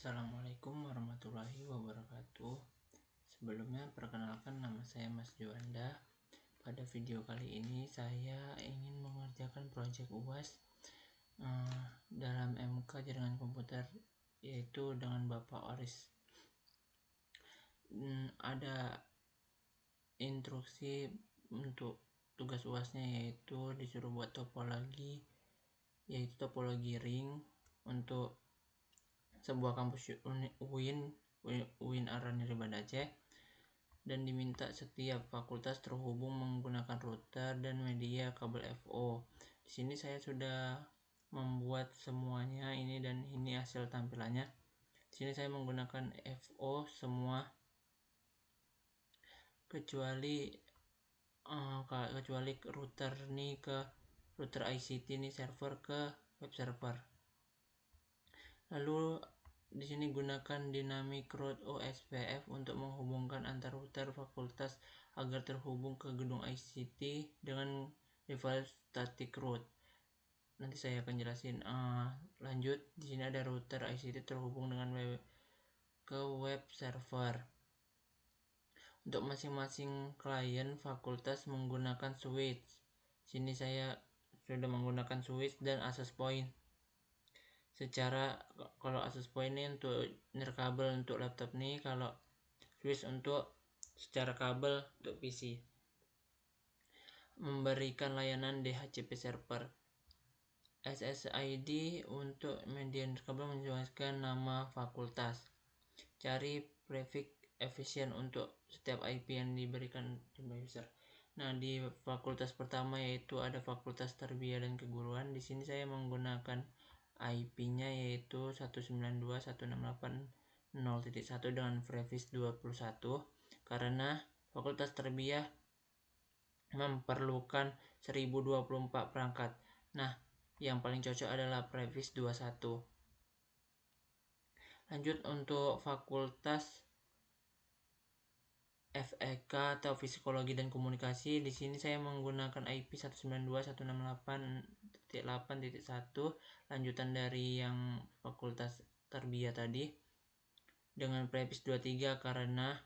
Assalamualaikum warahmatullahi wabarakatuh. Sebelumnya perkenalkan, nama saya Mas Juanda. Pada video kali ini saya ingin mengerjakan proyek UAS dalam MK Jaringan Komputer, yaitu dengan Bapak Oris. Ada instruksi untuk tugas UASnya, yaitu disuruh buat topologi, yaitu topologi ring untuk sebuah kampus UIN Araniri Banda Aceh, dan diminta setiap fakultas terhubung menggunakan router dan media kabel FO. Di sini saya sudah membuat semuanya ini, dan ini hasil tampilannya. Di sini saya menggunakan FO semua kecuali router nih, ke router ICT nih, server ke web server. Lalu di sini gunakan dynamic route OSPF untuk menghubungkan antar router fakultas agar terhubung ke gedung ICT dengan default static route. Nanti saya akan jelasin. Lanjut, di sini ada router ICT terhubung dengan ke web server. Untuk masing-masing klien fakultas menggunakan switch. Sini saya sudah menggunakan switch dan access point. Kalau access point ini untuk nirkabel untuk laptop nih, kalau switch untuk secara kabel untuk PC. Memberikan layanan DHCP server. SSID untuk media nirkabel menjelaskan nama fakultas. Cari prefix efisien untuk setiap IP yang diberikan jumlah user. Nah, di fakultas pertama yaitu ada Fakultas Tarbiyah dan Keguruan. Di sini saya menggunakan IP-nya yaitu 192.168.0.1 dengan prefix 21 karena Fakultas Tarbiyah memerlukan 1024 perangkat. Nah, yang paling cocok adalah prefix 21. Lanjut, untuk Fakultas FEK atau Psikologi dan Komunikasi, di sini saya menggunakan IP 192.168.8.1 lanjutan dari yang Fakultas Tarbiyah tadi dengan prefix 23 karena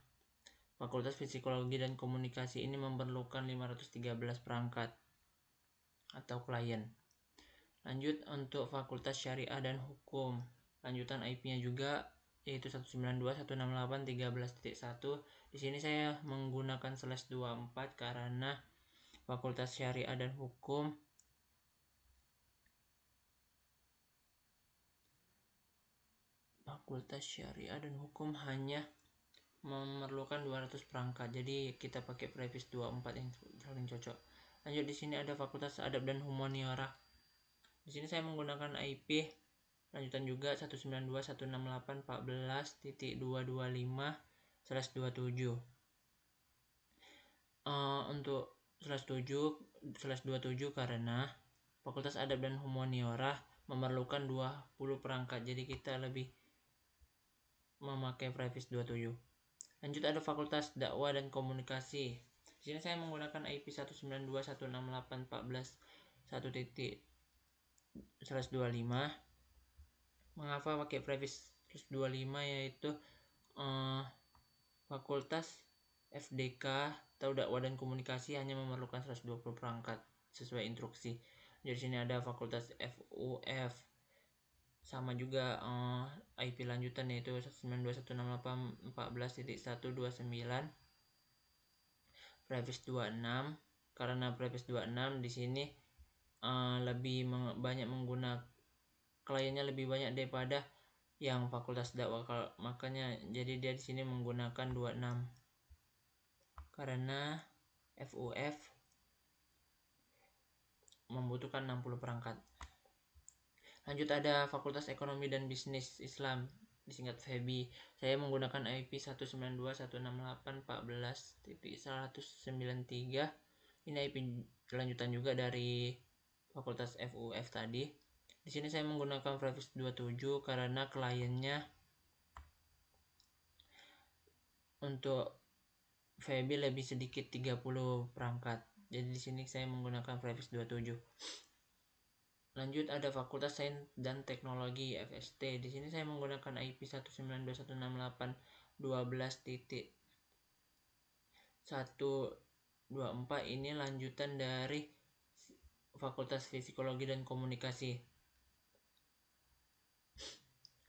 Fakultas Psikologi dan Komunikasi ini memerlukan 513 perangkat atau klien. Lanjut, untuk Fakultas Syariah dan Hukum, lanjutan IP-nya juga yaitu 192.168.13.1. Di sini saya menggunakan /24 karena Fakultas Syariah dan Hukum hanya memerlukan 200 perangkat. Jadi kita pakai prefix 24 yang paling cocok. Lanjut, di sini ada Fakultas Adab dan Humaniora. Di sini saya menggunakan IP lanjutan juga 192.168.14.225/27. Untuk /27 karena Fakultas Adab dan Humaniora memerlukan 20 perangkat, jadi kita lebih memakai prefix 27. Lanjut, ada Fakultas Dakwah dan Komunikasi. Di sini saya menggunakan IP 192.168.1./25. Mengapa pakai prefix 25, yaitu Fakultas FDK atau Dakwah dan Komunikasi hanya memerlukan 120 perangkat sesuai instruksi. Jadi sini ada Fakultas FUF sama juga IP lanjutan yaitu 192.168.14.129 prefix 26 karena prefix 26 di sini lebih banyak menggunakan kliennya lebih banyak daripada yang Fakultas Dakwah, makanya jadi dia di sini menggunakan 26 karena FUF membutuhkan 60 perangkat. Lanjut, ada Fakultas Ekonomi dan Bisnis Islam, disingkat FEBI. Saya menggunakan IP 192.168.14.193. Ini IP lanjutan juga dari Fakultas FUF tadi. Di sini saya menggunakan prefix 27 karena kliennya untuk FEBI lebih sedikit 30 perangkat. Jadi di sini saya menggunakan prefix 27. Lanjut ada Fakultas Sains dan Teknologi FST. Di sini saya menggunakan IP 192.168.12.124. Ini lanjutan dari Fakultas Psikologi dan Komunikasi.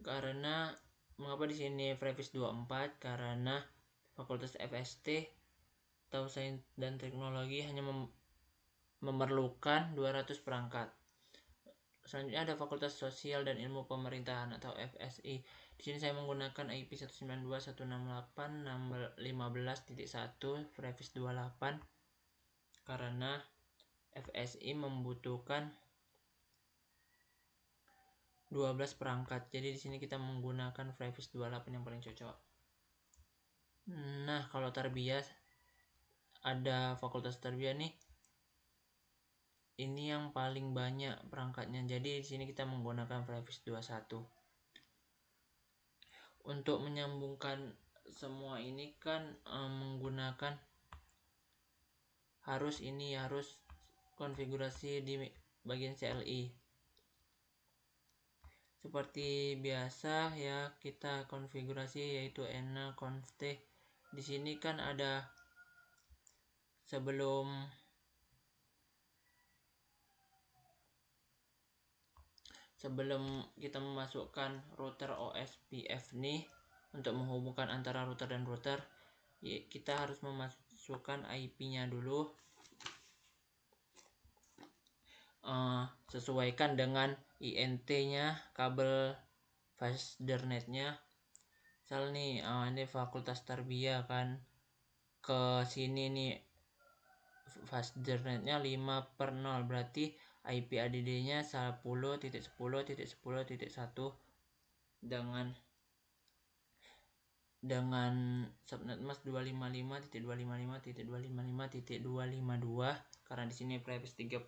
Karena mengapa di sini Frevis 24? Karena Fakultas FST atau Sains dan Teknologi hanya memerlukan 200 perangkat. Selanjutnya ada Fakultas Sosial dan Ilmu Pemerintahan atau FSI. Di sini saya menggunakan IP 192.168.15.1 Frevis 28 karena FSI membutuhkan 12 perangkat. Jadi di sini kita menggunakan Frevis 28 yang paling cocok. Nah, kalau tarbiyah ada Fakultas Tarbiyah nih. Ini yang paling banyak perangkatnya. Jadi di sini kita menggunakan Frevis 21. Untuk menyambungkan semua ini kan menggunakan harus konfigurasi di bagian CLI. Seperti biasa ya, kita konfigurasi yaitu enna conft. Di sini kan ada sebelum kita memasukkan router OSPF nih untuk menghubungkan antara router dan router, kita harus memasukkan IP-nya dulu. Sesuaikan dengan INT-nya, kabel FastDernet-nya. Misal nih, ini Fakultas Tarbiyah kan, ke sini nih FastDernet-nya 5/0, berarti IP ADD-nya 10.10.10.1 dengan subnet mask 255.255.255.252 karena di sini Frevis 30.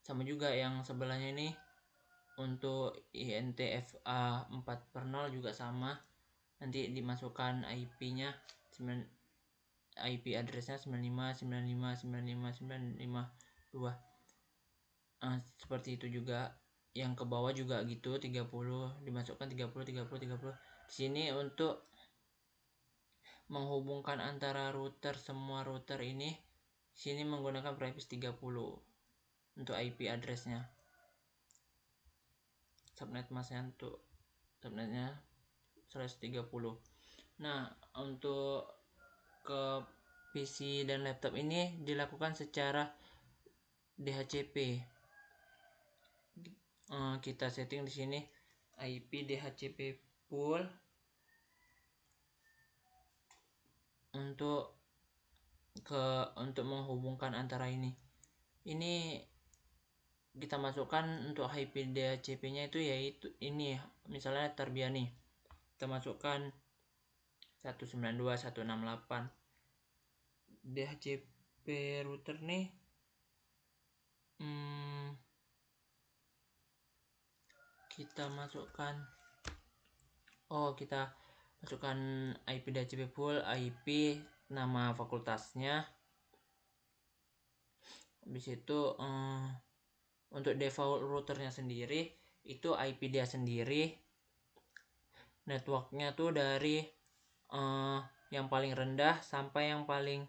Sama juga yang sebelahnya ini untuk INTFA 4/0 juga sama. Nanti dimasukkan IP-nya, IP address-nya 95.95.95.95.2. Seperti itu juga. Yang ke bawah juga gitu, 30 dimasukkan 30. Di sini untuk menghubungkan antara router, semua router ini sini menggunakan Frevis 30 untuk IP address-nya. Subnet masknya untuk subnetnya 130. Nah, untuk ke PC dan laptop ini dilakukan secara DHCP. Kita setting di sini IP DHCP pool untuk menghubungkan antara ini. Ini kita masukkan untuk IP DHCP-nya itu yaitu ini, misalnya Tarbiyah nih. Kita masukkan 192.168. DHCP router nih kita masukkan IP DHCP pool, IP nama fakultasnya. Habis itu untuk default routernya sendiri itu IP dia sendiri. Networknya tuh dari yang paling rendah sampai yang paling,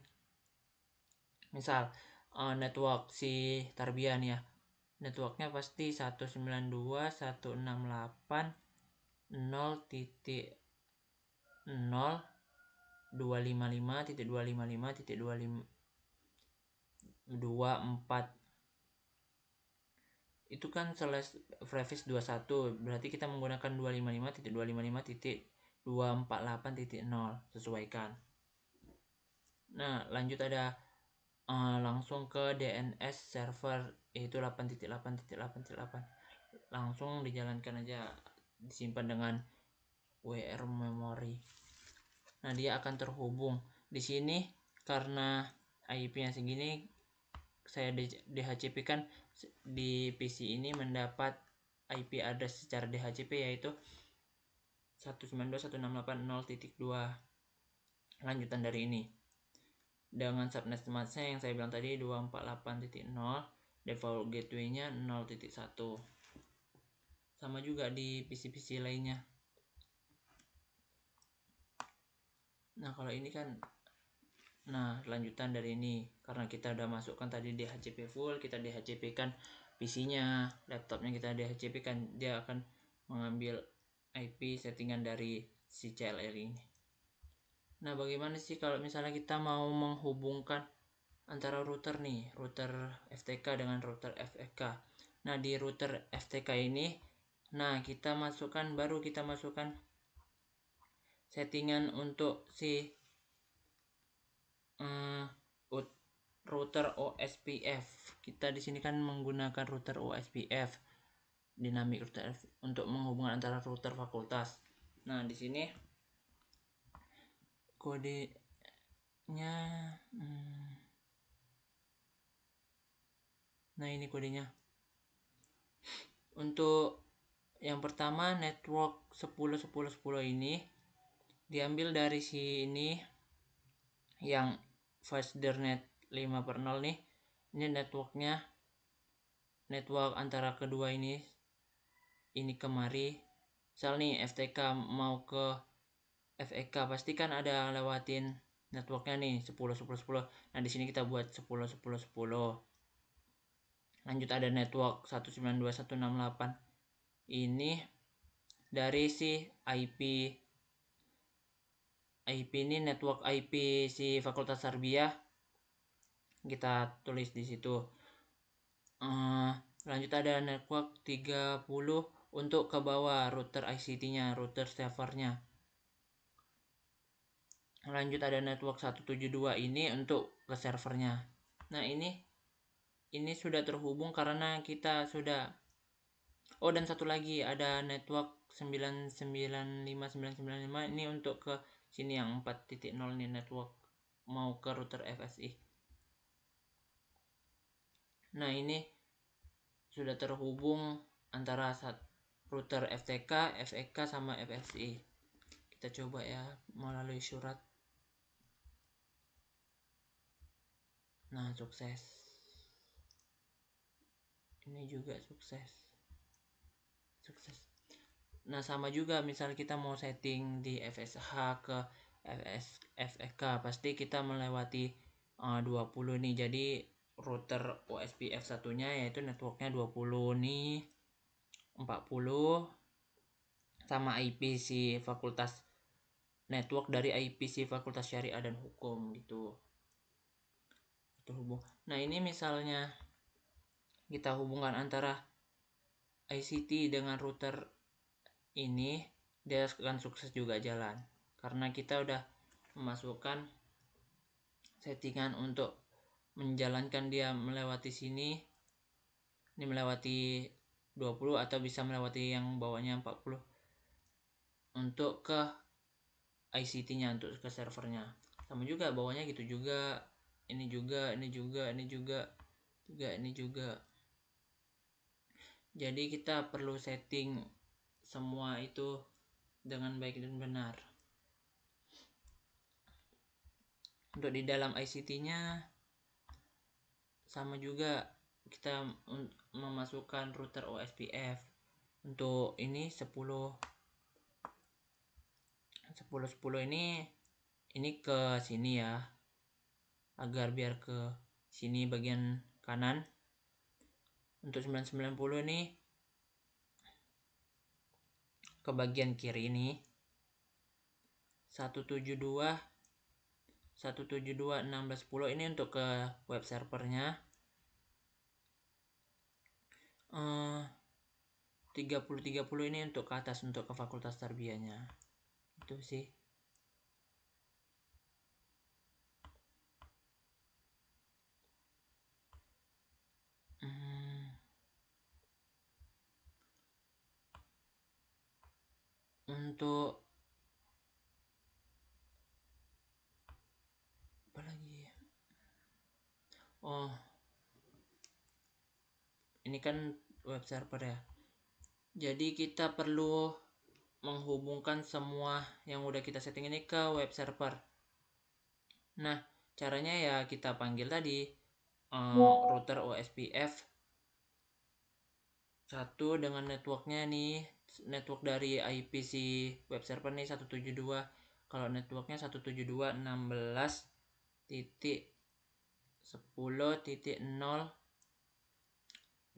misal network si Tarbiyah nih ya, networknya pasti 192.168.0.0.255.255.254. Itu kan slash Frevis 21, berarti kita menggunakan 255.255.248.0, sesuaikan. Nah, lanjut ada langsung ke DNS server yaitu 8.8.8.8. Langsung dijalankan aja, disimpan dengan WR memory. Nah, dia akan terhubung. Di sini karena IP-nya segini, saya DHCP kan di PC ini mendapat IP address secara DHCP yaitu 192.168.0.2, lanjutan dari ini. dengan subnet masnya yang saya bilang tadi 248.0, default gateway-nya 0.1. Sama juga di PC-PC lainnya. Nah, kalau ini kan lanjutan dari ini, karena kita udah masukkan tadi DHCP full, kita DHCP kan PC-nya, laptopnya kita DHCP kan, dia akan mengambil IP settingan dari si CLR ini. Nah, bagaimana sih kalau misalnya kita mau menghubungkan antara router nih, router FTK dengan router FEK. Nah, di router FTK ini, kita masukkan settingan untuk si router OSPF. Kita di sini kan menggunakan router OSPF, dynamic router untuk menghubungkan antara router fakultas. Nah, di sini kodenya nah ini kodenya. Untuk yang pertama network 10.10.10 ini diambil dari sini yang FastDernet 5/0 nih. Ini network antara kedua ini kemari. Misal nih FTK mau ke FEK, pasti kan ada lewatin networknya nih 10.10.10. Nah, di sini kita buat 10.10.10. Lanjut ada network 192.168. Ini dari si IP ini network IP si Fakultas Tarbiyah, kita tulis di situ. Lanjut ada network 30 untuk ke bawah router ICT-nya, router servernya. Lanjut ada network 172 ini untuk ke servernya. Nah, ini sudah terhubung karena kita sudah. Oh, dan satu lagi ada network 995.995 ini untuk ke sini yang 4.0 ini network mau ke router FSI. Nah, ini sudah terhubung antara router FTK, FEK sama FSI. Kita coba ya melalui surat. Nah, sukses. Ini juga sukses. Nah, sama juga misal kita mau setting di FSH ke FEK, pasti kita melewati 20 nih. Jadi router OSPF satunya yaitu networknya 20 nih, 40 sama IPC fakultas network dari IPC Fakultas Syariah dan Hukum gitu terhubung. Nah, ini misalnya kita hubungkan antara ICT dengan router ini, dia akan sukses juga jalan karena kita udah memasukkan settingan untuk menjalankan dia melewati sini. Ini melewati 20 atau bisa melewati yang bawahnya 40 untuk ke ICT-nya, untuk ke servernya. Sama juga bawahnya gitu juga. Ini juga. Jadi kita perlu setting semua itu dengan baik dan benar. Untuk di dalam ICT-nya sama juga kita memasukkan router OSPF. Untuk ini 10.10 ini ke sini ya, agar biar ke sini bagian kanan. Untuk 990 ini ke bagian kiri ini. 172.16.10 ini untuk ke web servernya. 30.30 ini untuk ke atas, untuk ke Fakultas Tarbiyahnya. Itu sih. Untuk apa lagi? Oh, ini kan web server ya. Jadi kita perlu menghubungkan semua yang udah kita setting ini ke web server. Nah, Caranya ya kita panggil tadi router OSPF 1 dengan networknya nih, network dari IP si web server nih 172. Kalau networknya 172.16.10.0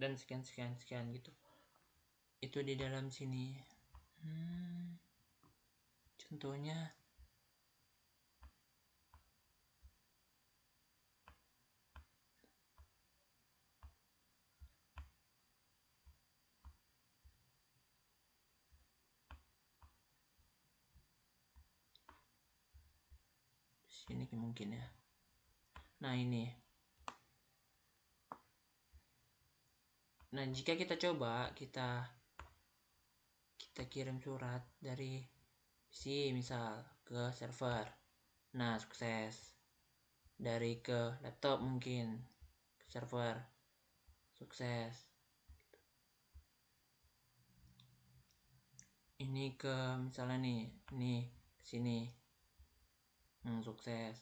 dan sekian gitu. Itu di dalam sini. Contohnya sini mungkin ya. Nah ini. Nah jika kita coba kita kirim surat dari misal ke server, nah sukses. Dari ke laptop mungkin ke server, sukses. Ini ke misalnya nih sini, sukses.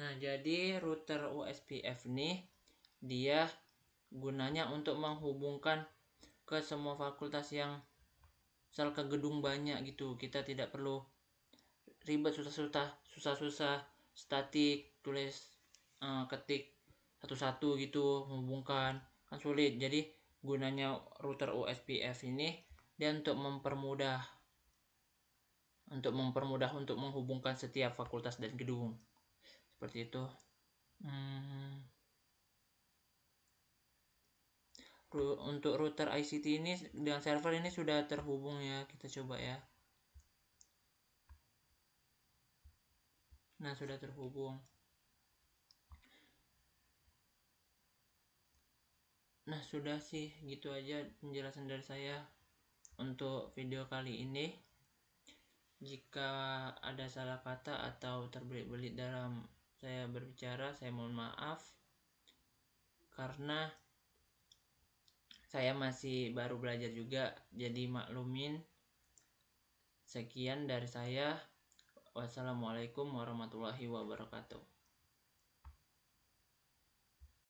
Nah jadi router OSPF nih dia gunanya untuk menghubungkan ke semua fakultas yang misal ke gedung banyak gitu. Kita tidak perlu ribet susah-susah statik tulis ketik satu-satu gitu menghubungkan, kan sulit. Jadi gunanya router OSPF ini dia untuk mempermudah untuk menghubungkan setiap fakultas dan gedung seperti itu. Untuk router ICT ini dengan server ini sudah terhubung ya, kita coba ya. Nah sudah terhubung. Nah sudah sih gitu aja penjelasan dari saya untuk video kali ini. Jika ada salah kata atau terbelit-belit dalam saya berbicara, saya mohon maaf karena saya masih baru belajar juga, jadi maklumin. Sekian dari saya. Wassalamualaikum warahmatullahi wabarakatuh.